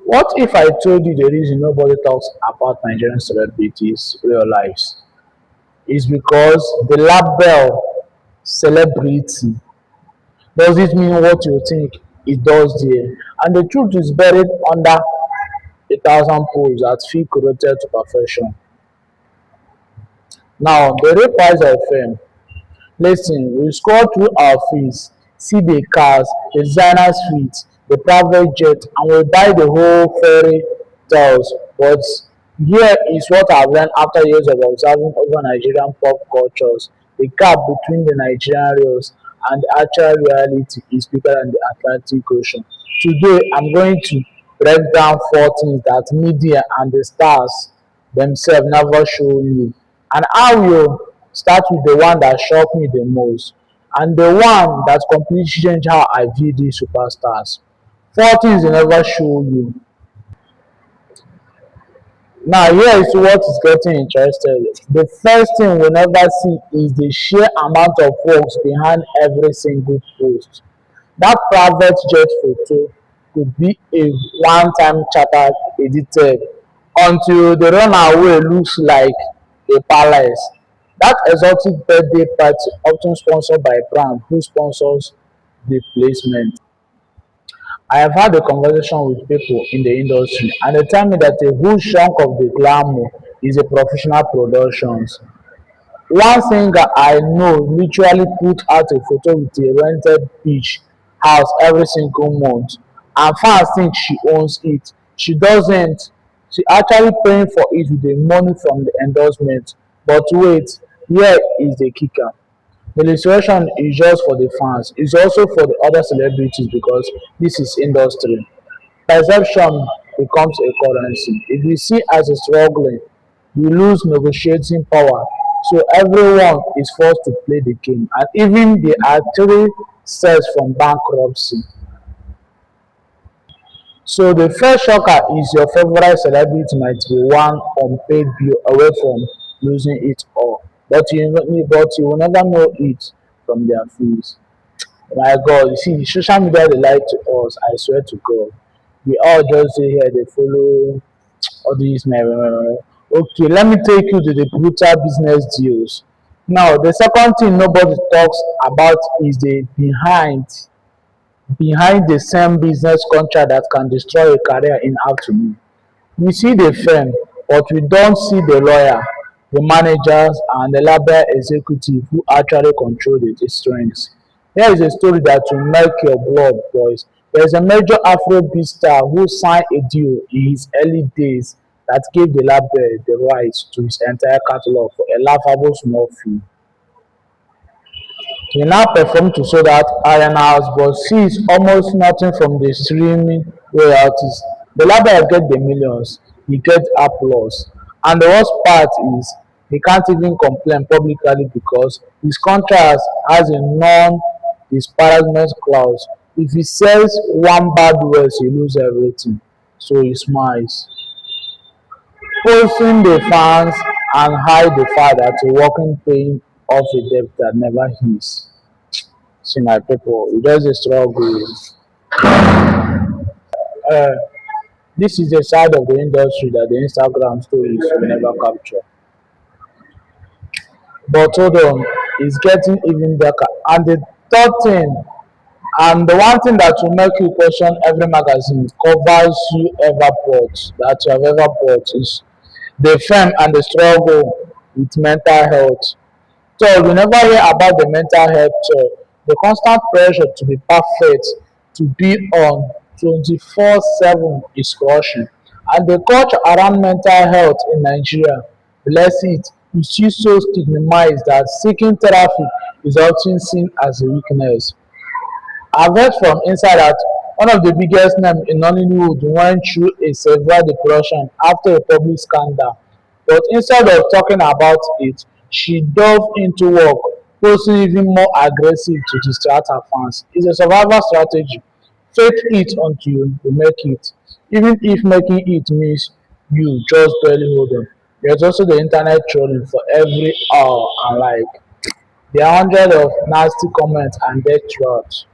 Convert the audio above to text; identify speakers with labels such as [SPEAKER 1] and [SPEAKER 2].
[SPEAKER 1] What if I told you the reason nobody talks about Nigerian celebrities' real lives is because the label celebrity does it mean what you think it does there? And the truth is buried under a thousand poles that feel corrupted to perfection. Now, the real price of fame. Listen, we scroll through our feeds, see the cars, the designer suites, the private jet, and we buy the whole fairy tales. But here is what I've learned after years of observing over Nigerian pop cultures. The gap between the Nigerian reels and the actual reality is bigger than the Atlantic Ocean. Today, I'm going to break down four things that media and the stars themselves never show you. And I will start with the one that shocked me the most and the one that completely changed how I view these superstars. Four things they never show you. Now, here is what is getting interested. The first thing we never see is the sheer amount of works behind every single post. That private jet photo could be a one-time charter edited until the runaway looks like a palace. That exotic birthday party, often sponsored by a brand who sponsors the placement. I have had a conversation with people in the industry, and they tell me that a huge chunk of the glamour is a professional productions. One singer I know literally put out a photo with a rented beach house every single month, and fans think she owns it. She doesn't. She actually paying for it with the money from the endorsement. But wait, here is the kicker. The illustration is just for the fans. It's also for the other celebrities because this is industry. Perception becomes a currency. If you see as a struggling, you lose negotiating power. So everyone is forced to play the game. And even the are three steps from bankruptcy. So the first shocker is your favorite celebrity might be one unpaid bill away from losing it all. But you will never know it from their fees. My God, you see, social media they lie to us. I swear to God, we all just say here they follow all these. Okay, let me take you to the brutal business deals. Now, the second thing nobody talks about is the behind the same business contract that can destroy a career in afternoon. We see the firm, but we don't see the lawyer, the managers, and the labor executive who actually control the strings. Here is a story that will make your blood boils. There is a major Afrobeat star who signed a deal in his early days that gave the label the rights to his entire catalog for a laughable small fee. He now performed to sold out arenas but sees almost nothing from the streaming royalties. The label get the millions, he gets applause. And the worst part is he can't even complain publicly because his contract has a non-disparagement clause. If he says one bad word, he loses everything. So he smiles, posting the fans and hide the fact that he's working paying off a debt that never heals. See my people, we just dey struggle. Uh, this is the side of the industry that the Instagram stories will never capture. But hold on, it's getting even darker. And the third thing, and the one thing that will make you question every magazine covers you ever bought, that you have ever bought, is the fame and the struggle with mental health. So we never hear about the mental health toll, the constant pressure to be perfect, to be on 24/7 is crushing. And the culture around mental health in Nigeria, bless it, is still so stigmatized that seeking therapy is often seen as a weakness. I've heard from inside that one of the biggest names in Nollywood went through a severe depression after a public scandal. But instead of talking about it, she dove into work, posting even more aggressive to distract her fans. It's a survival strategy. Fake it until you make it. Even if making it means you just barely hold on. There's also the internet trolling for every hour and like there are hundreds of nasty comments and death threats.